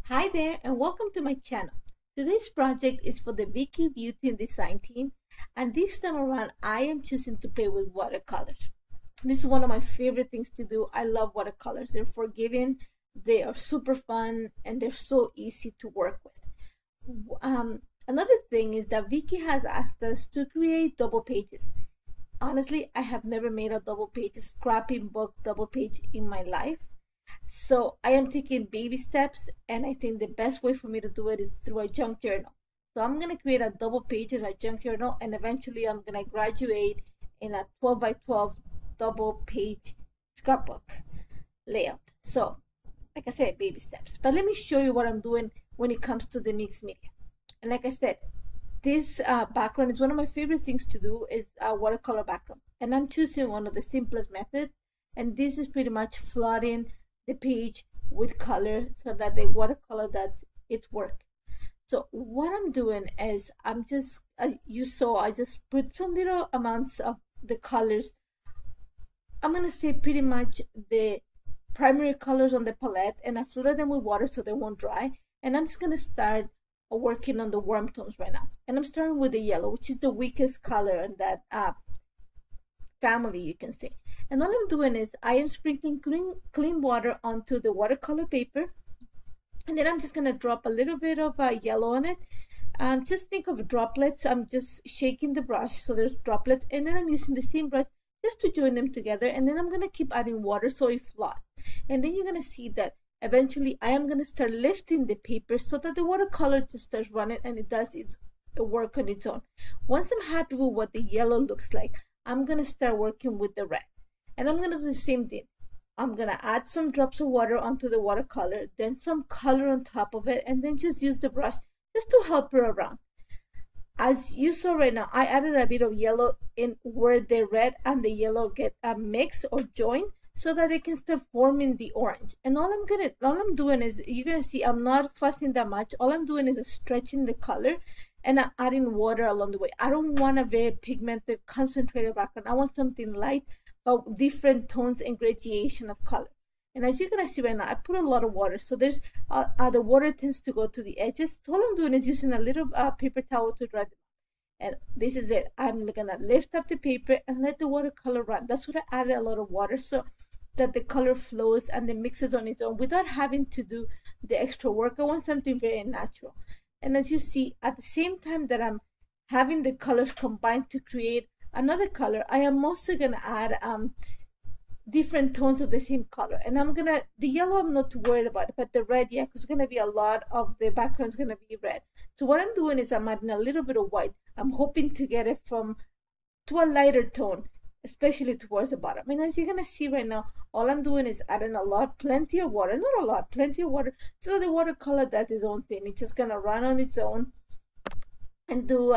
Hi there and welcome to my channel. Today's project is for the Vicki Boutin design team, and this time around I am choosing to play with watercolors. This is one of my favorite things to do. I love watercolors. They're forgiving, they are super fun, and they're so easy to work with. Another thing is that Vicki has asked us to create double pages. Honestly, I have never made a double page scrapping book double page in my life. So I am taking baby steps, and I think the best way for me to do it is through a junk journal. So I'm going to create a double page in a junk journal, and eventually I'm going to graduate in a 12 by 12 double page scrapbook layout. So like I said, baby steps. But let me show you what I'm doing when it comes to the mixed media. And like I said, this background is one of my favorite things to do, is a watercolor background. And I'm choosing one of the simplest methods. And this is pretty much flooding the page with color so that the watercolor does its work. So what I'm doing is I'm just, as you saw, I just put some little amounts of the colors. I'm going to say pretty much the primary colors on the palette, and I flooded them with water so they won't dry. And I'm just going to start working on the warm tones right now. And I'm starting with the yellow, which is the weakest color in that family, you can say. And all I'm doing is I am sprinkling clean water onto the watercolor paper, and then I'm just going to drop a little bit of yellow on it. Just think of droplets. I'm just shaking the brush so there's droplets, and then I'm using the same brush just to join them together, and then I'm going to keep adding water so it floats. And then you're going to see that eventually I am going to start lifting the paper so that the watercolor just starts running and it does its work on its own. Once I'm happy with what the yellow looks like, I'm going to start working with the red. And I'm going to do the same thing. I'm going to add some drops of water onto the watercolor, then some color on top of it, and then just use the brush just to help her around. As you saw right now, I added a bit of yellow in where the red and the yellow get a mix or join, so that they can start forming the orange. And all I'm doing is, you're gonna see I'm not fussing that much. All I'm doing is stretching the color, and I'm adding water along the way. I don't want a very pigmented, concentrated background. I want something light, but different tones and gradation of color. And as you're gonna see right now, I put a lot of water, so there's the water tends to go to the edges. So all I'm doing is using a little paper towel to dry them. And this is it. I'm gonna lift up the paper and let the watercolor run. That's what I added a lot of water, so that the color flows and the mixes on its own without having to do the extra work. I want something very natural. And as you see, at the same time that I'm having the colors combined to create another color, I am also gonna add different tones of the same color. And the yellow I'm not too worried about, but the red, yeah, because it's gonna be a lot of the background is gonna be red. So what I'm doing is I'm adding a little bit of white. I'm hoping to get it to a lighter tone, especially towards the bottom. And as you're gonna see right now, all I'm doing is adding plenty of water, not a lot, plenty of water, so the watercolor does its own thing. It's just gonna run on its own and do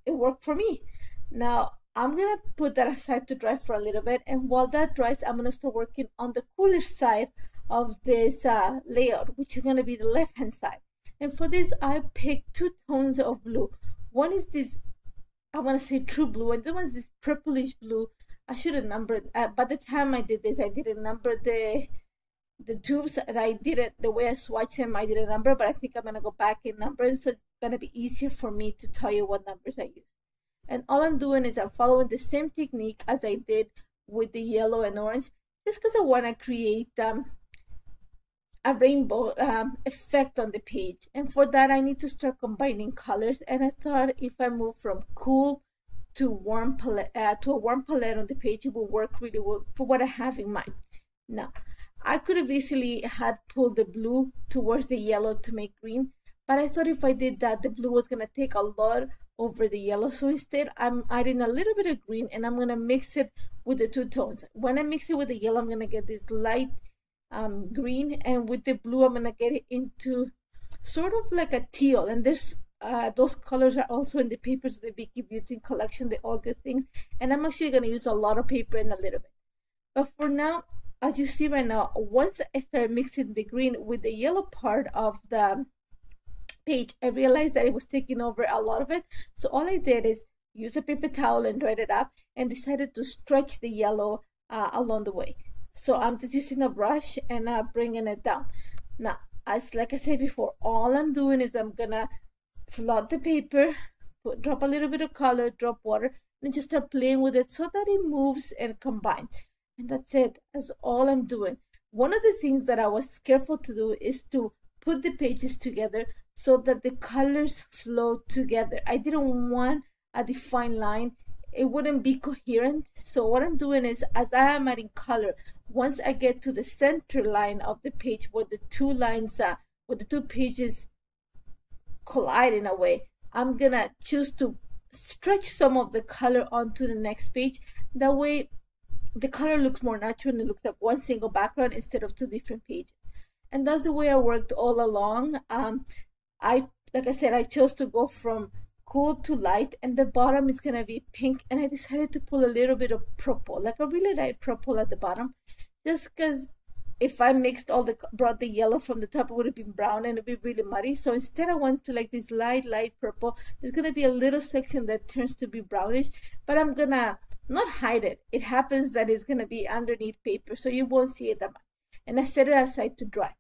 it work for me. Now I'm gonna put that aside to dry for a little bit, and while that dries, I'm gonna start working on the cooler side of this layout, which is gonna be the left hand side. And for this, I picked two tones of blue. One is this, I want to say true blue, and the other one is this purplish blue. I should have numbered. By the time I did this, I didn't number the tubes, and I did it the way I swatched them. I didn't number, but I think I'm gonna go back and number, so it's gonna be easier for me to tell you what numbers I use. And all I'm doing is I'm following the same technique as I did with the yellow and orange, just because I want to create a rainbow effect on the page. And for that, I need to start combining colors. And I thought if I move from cool to a warm palette on the page, it will work really well for what I have in mind. Now, I could have easily had pulled the blue towards the yellow to make green, but I thought if I did that, the blue was gonna take a lot over the yellow. So instead, I'm adding a little bit of green, and I'm gonna mix it with the two tones. When I mix it with the yellow, I'm gonna get this light green, and with the blue, I'm gonna get it into sort of like a teal. And there's those colors are also in the papers of the Vicki Boutin collection. They're all good things, and I'm actually going to use a lot of paper in a little bit. But for now, as you see right now, once I start mixing the green with the yellow part of the page, I realized that it was taking over a lot of it. So all I did is use a paper towel and dried it up, and decided to stretch the yellow along the way. So I'm just using a brush and bringing it down. Now as like I said before, all I'm doing is I'm gonna flood the paper, drop a little bit of color, drop water, and just start playing with it so that it moves and combines. And that's it. That's all I'm doing. One of the things that I was careful to do is to put the pages together so that the colors flow together. I didn't want a defined line. It wouldn't be coherent. So what I'm doing is, as I am adding color, once I get to the center line of the page where the two lines are, where the two pages collide in a way, I'm gonna choose to stretch some of the color onto the next page. That way the color looks more natural and it looks like one single background instead of two different pages. And that's the way I worked all along. Like I said, I chose to go from cool to light, and the bottom is gonna be pink, and I decided to pull a little bit of purple, like a really light purple at the bottom, just because if I brought the yellow from the top, it would have been brown and it'd be really muddy. So instead I went to like this light purple. There's gonna be a little section that turns to be brownish, but I'm gonna not hide it. It happens that it's gonna be underneath paper, so you won't see it that much. And I set it aside to dry.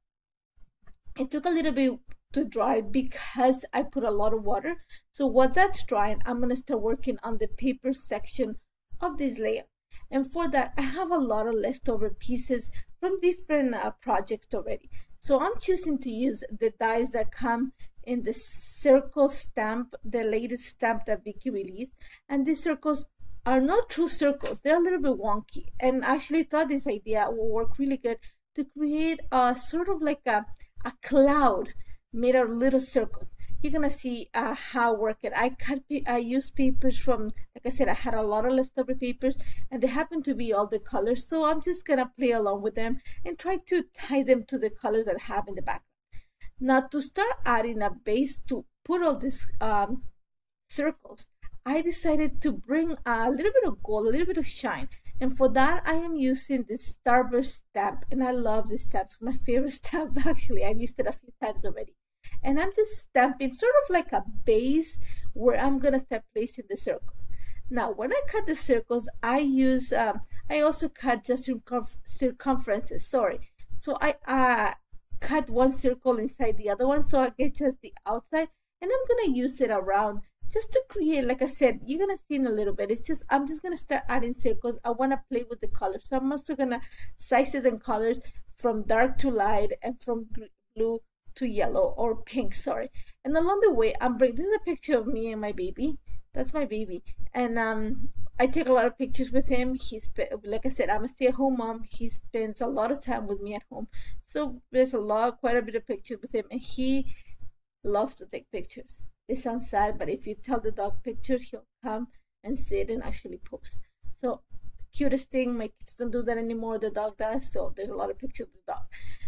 It took a little bit to dry because I put a lot of water. So while that's drying, I'm gonna start working on the paper section of this layer. And for that, I have a lot of leftover pieces from different projects already. So I'm choosing to use the dies that come in the circle stamp, the latest stamp that Vicki released. And these circles are not true circles. They're a little bit wonky. And I actually thought this idea will work really good to create a sort of like a cloud made of little circles. You're gonna see how I work it. I used papers from, like I said, I had a lot of leftover papers and they happen to be all the colors. So I'm just gonna play along with them and try to tie them to the colors that I have in the background. Now to start adding a base to put all these circles, I decided to bring a little bit of gold, a little bit of shine. And for that, I am using this Starburst stamp. And I love this stamp. It's my favorite stamp, actually. I've used it a few times already. And I'm just stamping sort of like a base where I'm going to start placing the circles. Now, when I cut the circles, I also cut just circumferences, sorry. So I cut one circle inside the other one so I get just the outside. And I'm going to use it around just to create, like I said, you're going to see in a little bit. I'm just going to start adding circles. I want to play with the colors. So I'm also going to sizes and colors from dark to light and from blue to yellow or pink, sorry. And along the way, this is a picture of me and my baby. That's my baby. And I take a lot of pictures with him. Like I said, I'm a stay-at-home mom. He spends a lot of time with me at home. So there's quite a bit of pictures with him, and he loves to take pictures. It sounds sad, but if you tell the dog pictures, he'll come and sit and actually pose. So cutest thing, my kids don't do that anymore, the dog does, so there's a lot of pictures of the dog.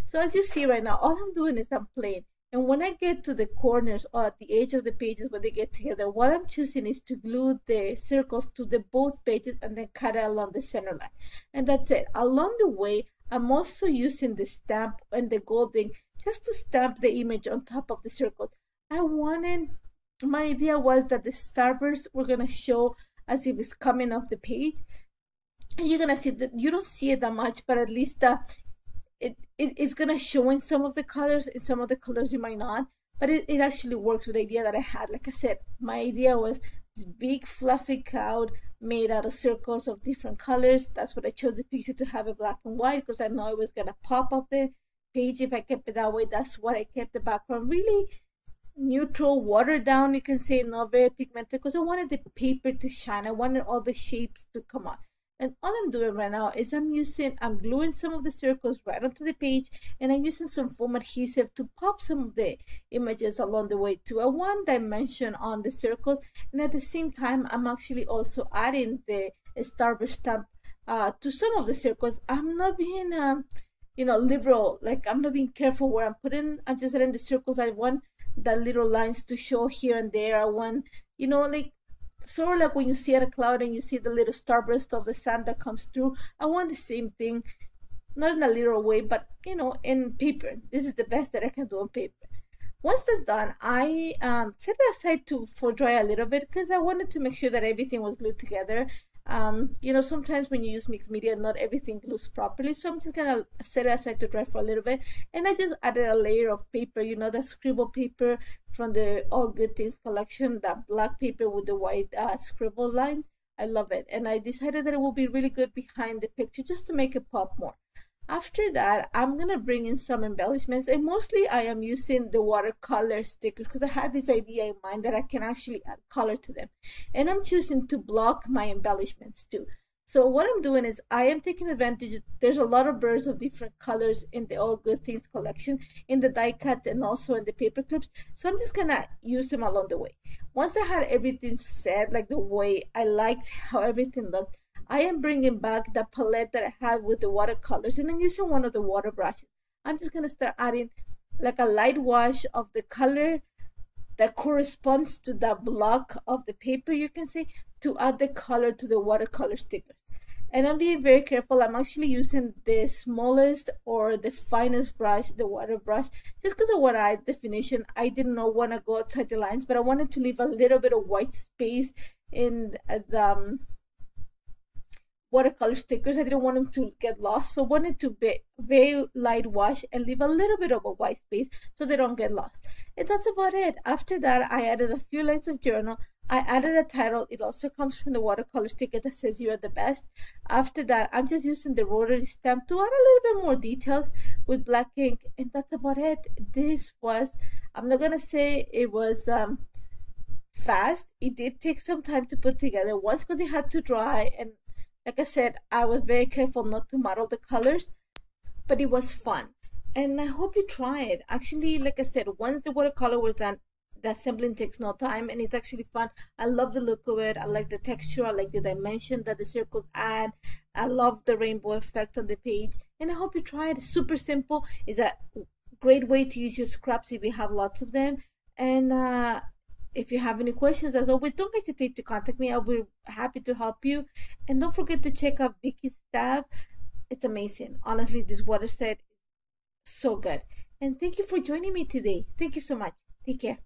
So as you see right now, all I'm doing is I'm playing. And when I get to the corners or at the edge of the pages where they get together, what I'm choosing is to glue the circles to the both pages and then cut it along the center line. And that's it. Along the way, I'm also using the stamp and the golding just to stamp the image on top of the circle. My idea was that the starbursts were going to show as if it's coming off the page. And you're going to see that you don't see it that much, but at least it's going to show in some of the colors. In some of the colors you might not, but it actually works with the idea that I had. Like I said, my idea was this big fluffy cloud made out of circles of different colors. That's what I chose the picture to have it black and white, because I know it was going to pop off the page if I kept it that way. That's what I kept the background really neutral, watered down, you can say, not very pigmented, because I wanted the paper to shine. I wanted all the shapes to come on. And all I'm doing right now is I'm gluing some of the circles right onto the page, and I'm using some foam adhesive to pop some of the images along the way to a one dimension on the circles. And at the same time, I'm actually also adding the starburst stamp to some of the circles. I'm not being liberal, like I'm not being careful where I'm putting. I'm just letting the circles. I want the little lines to show here and there. I want, like sort of like when you see at a cloud and you see the little starburst of the sun that comes through. I want the same thing, not in a literal way, but in paper. This is the best that I can do on paper. Once that's done, I set it aside for dry a little bit, because I wanted to make sure that everything was glued together. You know, sometimes when you use mixed media, not everything glues properly. So I'm just gonna set it aside to dry for a little bit. And I just added a layer of paper, you know, that scribble paper from the All Good Things collection, that black paper with the white scribble lines. I love it. And I decided that it will be really good behind the picture just to make it pop more. After that, I'm gonna bring in some embellishments, and mostly I am using the watercolor stickers because I had this idea in mind that I can actually add color to them. And I'm choosing to block my embellishments too. So what I'm doing is I am taking advantage. There's a lot of birds of different colors in the All Good Things collection, in the die cuts and also in the paper clips. So I'm just gonna use them along the way. Once I had everything set, like the way I liked how everything looked, I am bringing back the palette that I had with the watercolors, and I'm using one of the water brushes. I'm just going to start adding like a light wash of the color that corresponds to the block of the paper, you can say, to add the color to the watercolor sticker. And I'm being very careful. I'm actually using the smallest or the finest brush, the water brush, just because I want to add definition. I did not want to go outside the lines, but I wanted to leave a little bit of white space in the watercolor stickers. I didn't want them to get lost, so I wanted to be very light wash and leave a little bit of a white space so they don't get lost. And that's about it. After that, I added a few lines of journal. I added a title. It also comes from the watercolor sticker that says "You are the best." After that, I'm just using the rotary stamp to add a little bit more details with black ink, and that's about it. This was, I'm not gonna say it was fast. It did take some time to put together, once because it had to dry, and like I said, I was very careful not to muddle the colors, but it was fun. And I hope you try it. Actually, like I said, once the watercolor was done, the assembling takes no time, and it's actually fun. I love the look of it. I like the texture. I like the dimension that the circles add. I love the rainbow effect on the page. And I hope you try it. It's super simple. It's a great way to use your scraps if you have lots of them. And if you have any questions, as always, don't hesitate to contact me. I'll be happy to help you. And don't forget to check out Vicki's stuff. It's amazing. Honestly, this water set is so good. And thank you for joining me today. Thank you so much. Take care.